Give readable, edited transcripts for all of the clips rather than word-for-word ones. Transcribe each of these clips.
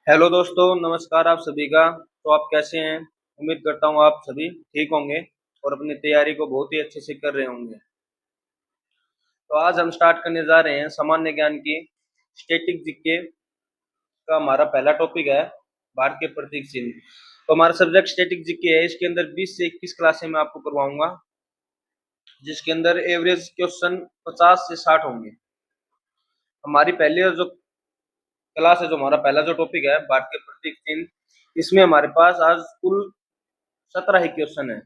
Hello दोस्तों, नमस्कार आप सभी का। तो आप कैसे हैं? उम्मीद करता हूँ आप सभी ठीक होंगे और अपनी तैयारी को बहुत ही अच्छे से कर रहे होंगे। तो आज हम स्टार्ट करने जा रहे हैं सामान्य ज्ञान की स्टैटिक जीके का। हमारा पहला टॉपिक है भारत के प्रतीक चिन्ह। तो हमारा सब्जेक्ट स्टैटिक जीके है। इसके अंदर 20 से 21 क्लासें मैं आपको करवाऊंगा, जिसके अंदर एवरेज क्वेश्चन 50 से 60 होंगे। हमारी पहली जो क्लास है, जो हमारा पहला जो टॉपिक है भारत के प्रतीक चिन्ह, इसमें हमारे पास आज कुल 17 ही क्वेश्चन है।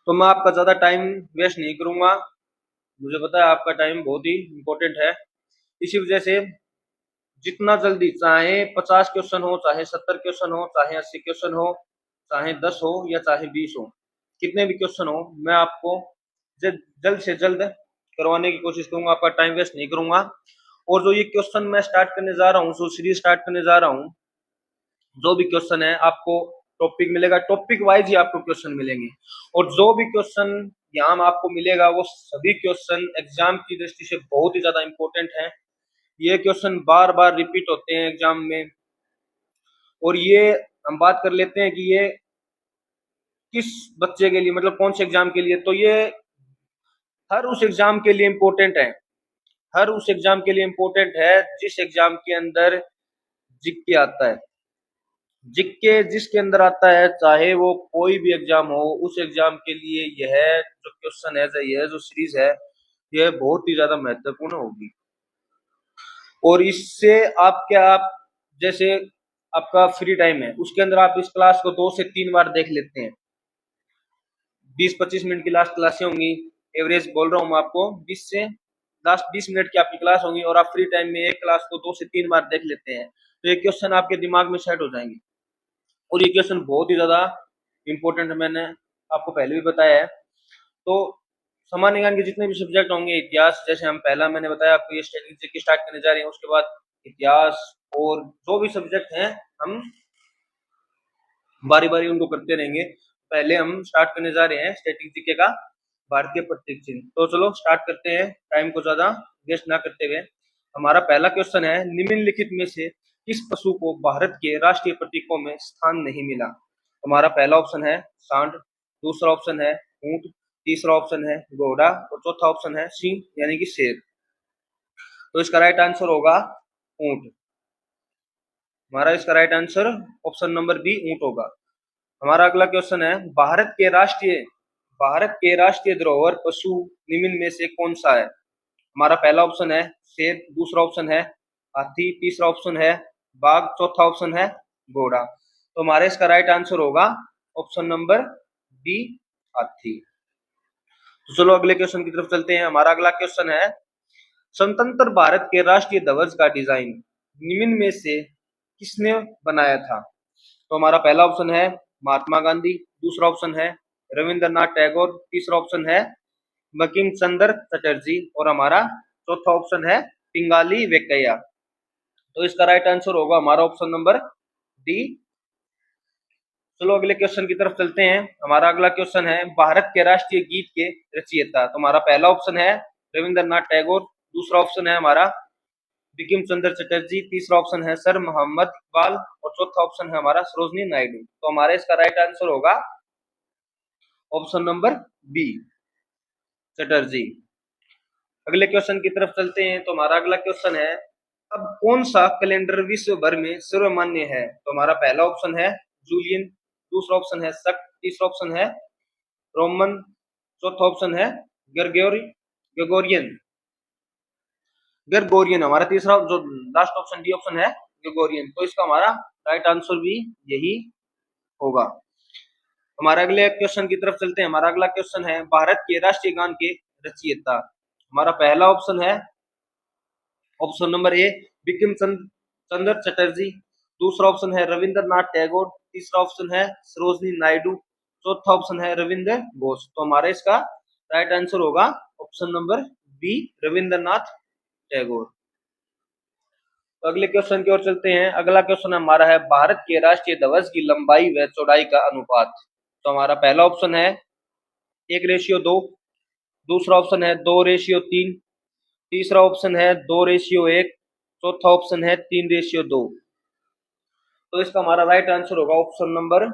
तो मैं आपका ज्यादा टाइम वेस्ट नहीं करूंगा। मुझे पता है आपका टाइम बहुत ही इम्पोर्टेंट है। इसी वजह से जितना जल्दी, चाहे 50 क्वेश्चन हो, चाहे 70 क्वेश्चन हो, चाहे 80 क्वेश्चन हो, चाहे 10 हो या चाहे 20 हो, कितने भी क्वेश्चन हो, मैं आपको जल्द से जल्द करवाने की कोशिश करूंगा। आपका टाइम वेस्ट नहीं करूंगा। और जो ये क्वेश्चन मैं स्टार्ट करने जा रहा हूँ, जो सीरीज स्टार्ट करने जा रहा हूँ, जो भी क्वेश्चन है आपको टॉपिक मिलेगा, टॉपिक वाइज ही आपको क्वेश्चन मिलेंगे। और जो भी क्वेश्चन यहाँ आपको मिलेगा, वो सभी क्वेश्चन एग्जाम की दृष्टि से बहुत ही ज्यादा इंपॉर्टेंट है। ये क्वेश्चन बार बार रिपीट होते हैं एग्जाम में। और ये हम बात कर लेते हैं कि ये किस बच्चे के लिए, मतलब कौन से एग्जाम के लिए। तो ये हर उस एग्जाम के लिए इम्पोर्टेंट है, हर उस एग्जाम के लिए इम्पोर्टेंट है जिस एग्जाम के अंदर जीके आता है। जीके जिसके अंदर आता है, चाहे वो कोई भी एग्जाम हो, उस एग्जाम के लिए यह जो क्वेश्चन है, यह जो सीरीज है, यह बहुत ही ज्यादा महत्वपूर्ण होगी। और इससे आप क्या, आप जैसे आपका फ्री टाइम है, उसके अंदर आप इस क्लास को 2 से 3 बार देख लेते हैं। 20-25 मिनट की लास्ट क्लासें होंगी, एवरेज बोल रहा हूँ मैं आपको। 20 से लास्ट 20 मिनट की आपकी क्लास होंगी और आप फ्री टाइम में एक क्लास को 2 से 3 बार देख लेते हैं, तो ये क्वेश्चन आपके दिमाग में सेट हो जाएंगे। और ये क्वेश्चन बहुत ही ज्यादा इंपॉर्टेंट है, मैंने आपको पहले भी बताया है। तो सामान्य ज्ञान के जितने भी सब्जेक्ट होंगे, इतिहास जैसे हम पहला मैंने बताया आपको, ये स्ट्रेटेजी स्टार्ट करने जा रहे हैं, उसके बाद इतिहास और जो भी सब्जेक्ट हैं, हम बारी बारी उनको करते रहेंगे। पहले हम स्टार्ट करने जा रहे हैं स्ट्रेटेजी का भारतीय प्रतीक चिन्ह। तो चलो स्टार्ट करते हैं, टाइम को ज्यादा वेस्ट ना करते हुए। हमारा पहला क्वेश्चन है, निम्नलिखित में से किस पशु को भारत के राष्ट्रीय प्रतीकों में स्थान नहीं मिला? हमारा पहला ऑप्शन है सांड, दूसरा ऑप्शन है ऊंट, तीसरा ऑप्शन है घोड़ा और चौथा ऑप्शन है सिंह यानी कि शेर। तो इसका राइट आंसर होगा ऊंट। हमारा इसका right answer option number B ऊंट होगा। हमारा अगला क्वेश्चन है, भारत के राष्ट्रीय धरोहर पशु निम्न में से कौन सा है? हमारा पहला ऑप्शन है शेर, दूसरा ऑप्शन है हाथी, तीसरा ऑप्शन है बाघ, चौथा ऑप्शन है घोड़ा। तो हमारे इसका राइट आंसर होगा ऑप्शन नंबर बी हाथी। तो चलो अगले क्वेश्चन की तरफ चलते हैं। हमारा अगला क्वेश्चन है, स्वतंत्र भारत के राष्ट्रीय ध्वज का डिजाइन निम्न में से किसने बनाया था? तो हमारा पहला ऑप्शन है महात्मा गांधी, दूसरा ऑप्शन है रविंद्रनाथ टैगोर, तीसरा ऑप्शन है बंकिम चंद्र चटर्जी और हमारा चौथा ऑप्शन है पिंगाली वेंकैया। तो इसका राइट आंसर होगा हमारा ऑप्शन नंबर डी। चलो अगले क्वेश्चन की तरफ चलते हैं। हमारा अगला क्वेश्चन है, भारत के राष्ट्रीय गीत के रचयिता। तो हमारा पहला ऑप्शन है रविंद्रनाथ टैगोर, दूसरा ऑप्शन है हमारा बंकिम चंद्र चटर्जी, तीसरा ऑप्शन है सर मोहम्मद इकबाल और चौथा ऑप्शन है हमारा सरोजनी नायडू। तो हमारा इसका राइट आंसर होगा ऑप्शन नंबर बी चटर्जी। अगले क्वेश्चन की तरफ चलते हैं। तो हमारा अगला क्वेश्चन है, अब कौन सा कैलेंडर विश्व भर में सर्वमान्य है? तो हमारा पहला ऑप्शन है जूलियन, दूसरा ऑप्शन है शक, तीसरा ऑप्शन है रोमन, चौथा ऑप्शन है ग्रेगोरियन। ग्रेगोरियन हमारा तीसरा, जो लास्ट ऑप्शन डी ऑप्शन है ग्रेगोरियन। तो इसका हमारा राइट आंसर भी यही होगा। हमारे अगले क्वेश्चन की तरफ चलते हैं। हमारा अगला क्वेश्चन है, भारत के राष्ट्रीय गान के रचयिता। हमारा पहला ऑप्शन है ऑप्शन नंबर ए बंकिम चंद्र चटर्जी, दूसरा ऑप्शन है रविंद्रनाथ टैगोर, तीसरा ऑप्शन है सरोजनी नायडू, चौथा ऑप्शन है रविंद्र घोष। तो हमारा इसका राइट आंसर होगा option number B Rabindranath Tagore. तो अगले क्वेश्चन की ओर चलते हैं। अगला क्वेश्चन हमारा है, भारत के राष्ट्रीय ध्वज की लंबाई व चौड़ाई का अनुपात। तो हमारा पहला ऑप्शन है 1:2, दूसरा ऑप्शन है 2:3, तीसरा ऑप्शन है 2:1, चौथा ऑप्शन है 3:2। तो इसका हमारा राइट आंसर होगा ऑप्शन नंबर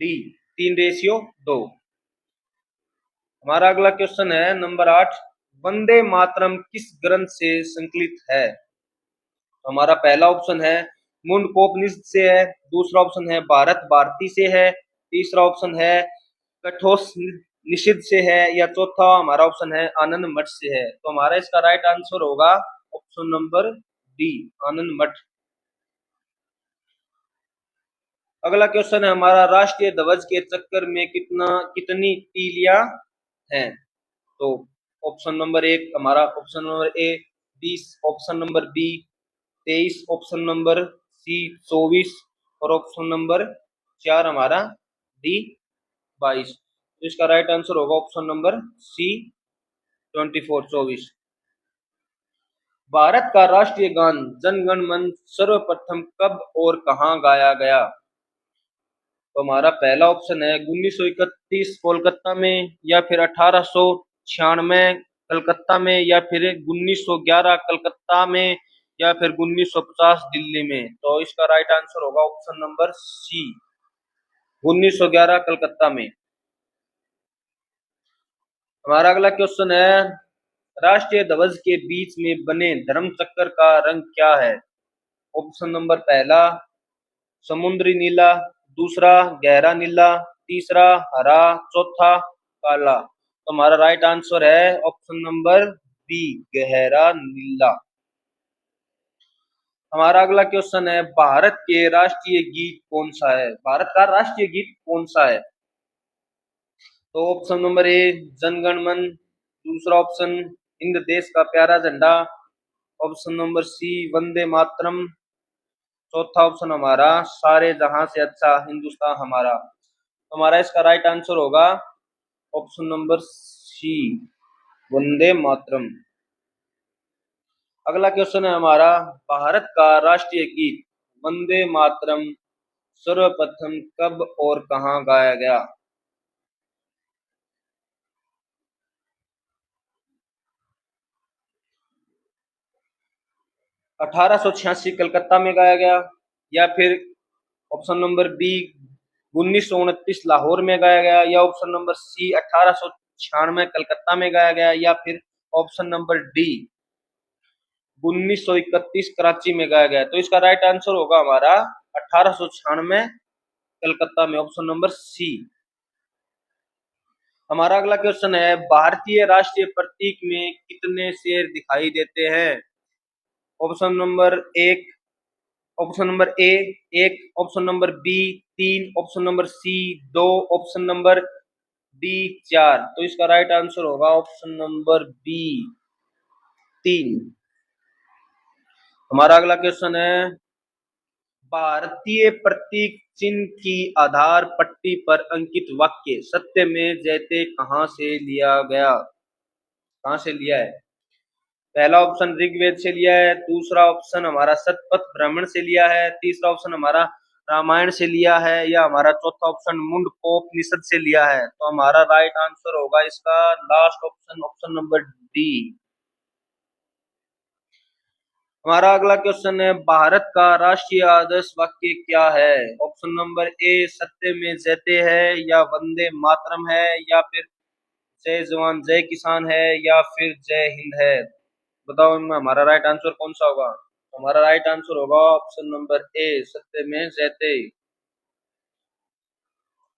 डी, 3:2। हमारा अगला क्वेश्चन है नंबर 8, वंदे मातरम किस ग्रंथ से संकलित है? हमारा पहला ऑप्शन है मुंडकोपनिषद से है, दूसरा ऑप्शन है भारत भारती से है, तीसरा ऑप्शन है कठोपनिषद से है, या चौथा हमारा ऑप्शन है आनंद मठ से है। तो हमारा इसका राइट आंसर होगा ऑप्शन नंबर डी, आनंद मठ। अगला क्वेश्चन है हमारा, राष्ट्रीय ध्वज के चक्कर में कितनी तीलियां हैं? तो ऑप्शन नंबर 1 हमारा option number A 20, option number B 23, option number C 24 और ऑप्शन नंबर 4 हमारा डी 22। तो इसका राइट आंसर होगा ऑप्शन नंबर सी 24। भारत का राष्ट्रीय गान जन गण मन सर्वप्रथम कब और कहां गाया गया? तो हमारा पहला ऑप्शन है 1931 कोलकाता में, या फिर 1896 कलकत्ता में, या फिर 1911 कलकत्ता में, या फिर 1950 दिल्ली में। तो इसका राइट आंसर होगा ऑप्शन नंबर सी, 1911 कलकत्ता में। हमारा अगला क्वेश्चन है, राष्ट्रीय ध्वज के बीच में बने धर्म चक्र का रंग क्या है? ऑप्शन नंबर पहला समुद्री नीला, दूसरा गहरा नीला, तीसरा हरा, चौथा काला। तो हमारा राइट आंसर है ऑप्शन नंबर बी, गहरा नीला। हमारा अगला क्वेश्चन है, भारत के राष्ट्रीय गीत कौन सा है? भारत का राष्ट्रीय गीत कौन सा है? तो ऑप्शन नंबर ए जन गण मन, दूसरा ऑप्शन हिंद देश का प्यारा झंडा, ऑप्शन नंबर सी वंदे मातरम, चौथा ऑप्शन हमारा सारे जहां से अच्छा हिंदुस्तान हमारा। तो हमारा इसका राइट आंसर होगा ऑप्शन नंबर सी, वंदे मातरम। अगला क्वेश्चन है हमारा, भारत का राष्ट्रीय गीत वंदे मातरम सर्वप्रथम कब और कहां गाया गया? 1886 कलकत्ता में गाया गया, या फिर ऑप्शन नंबर बी 1929 लाहौर में गाया गया, या ऑप्शन नंबर सी 1896 कलकत्ता में गाया गया, या फिर ऑप्शन नंबर डी 1931 कराची में गाया गया। तो इसका राइट आंसर होगा हमारा 1896 कलकत्ता में, ऑप्शन नंबर सी। हमारा अगला क्वेश्चन है, भारतीय राष्ट्रीय प्रतीक में कितने शेर दिखाई देते हैं? ऑप्शन नंबर एक, option number A 1, option number B 3, option number C 2, option number D 4। तो इसका राइट आंसर होगा ऑप्शन नंबर बी 3। हमारा अगला क्वेश्चन है, भारतीय प्रतीक चिन्ह की आधार पट्टी पर अंकित वाक्य सत्य में जयते कहां से लिया गया? कहां से लिया है? पहला ऑप्शन ऋग्वेद से लिया है, दूसरा ऑप्शन हमारा शतपथ ब्राह्मण से लिया है, तीसरा ऑप्शन हमारा रामायण से लिया है, या हमारा चौथा ऑप्शन मुंडकोपनिषद से लिया है। तो हमारा राइट आंसर होगा इसका last option, option number D. हमारा अगला क्वेश्चन है, भारत का राष्ट्रीय आदर्श वाक्य क्या है? ऑप्शन नंबर ए सत्य में जयते है, या वंदे मातरम है, या फिर जय जवान जय किसान है, या फिर जय हिंद है। बताओ इनमें हमारा राइट आंसर कौन सा होगा? हमारा राइट आंसर होगा ऑप्शन नंबर ए सत्य में जयते।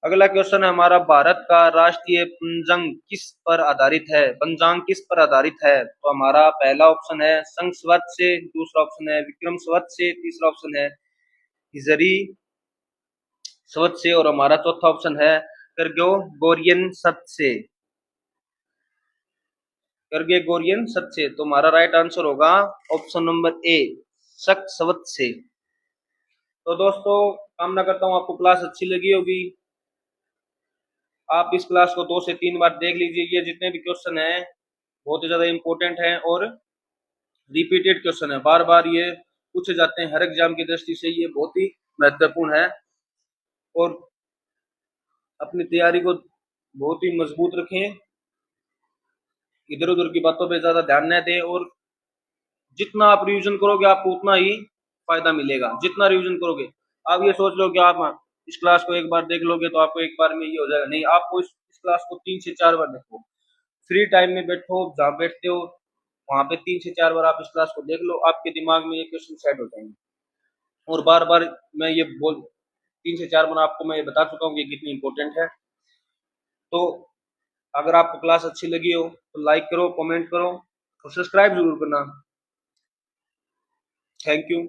अगला क्वेश्चन है हमारा, भारत का राष्ट्रीय पंचांग किस पर आधारित है? पंचांग किस पर आधारित है? तो हमारा पहला ऑप्शन है संवत्सर से, दूसरा ऑप्शन है विक्रम संवत से, तीसरा ऑप्शन है हिजरी संवत से, और हमारा चौथा ऑप्शन है ग्रेगोरियन संवत से, ग्रेगोरियन संवत से। तो हमारा राइट आंसर होगा ऑप्शन नंबर ए शक संवत से। तो दोस्तों, कामना करता हूँ आपको क्लास अच्छी लगी होगी। आप इस क्लास को 2 से 3 बार देख लीजिए। ये जितने भी क्वेश्चन हैं बहुत ही ज्यादा इंपॉर्टेंट हैं और रिपीटेड क्वेश्चन है, बार बार ये पूछे जाते हैं। हर एग्जाम की दृष्टि से ये बहुत ही महत्वपूर्ण है, और अपनी तैयारी को बहुत ही मजबूत रखें, इधर उधर की बातों पे ज्यादा ध्यान न दें, और जितना आप रिवीजन करोगे आपको उतना ही फायदा मिलेगा। जितना रिवीजन करोगे, आप ये सोच लो कि आप इस क्लास को एक बार देख लोगे तो आपको एक बार में ये हो जाएगा, नहीं, आपको इस क्लास को 3 से 4 बार देखो। फ्री टाइम में बैठो, जहाँ बैठते हो वहां पे 3 से 4 बार आप इस क्लास को देख लो, आपके दिमाग में ये क्वेश्चन सेट हो जाएंगे। और बार बार मैं ये बोल 3 से 4 बार आपको मैं ये बता चुका हूँ कि कितनी इंपॉर्टेंट है। तो अगर आपको क्लास अच्छी लगी हो तो लाइक करो, कमेंट करो और सब्सक्राइब जरूर करना। Thank you.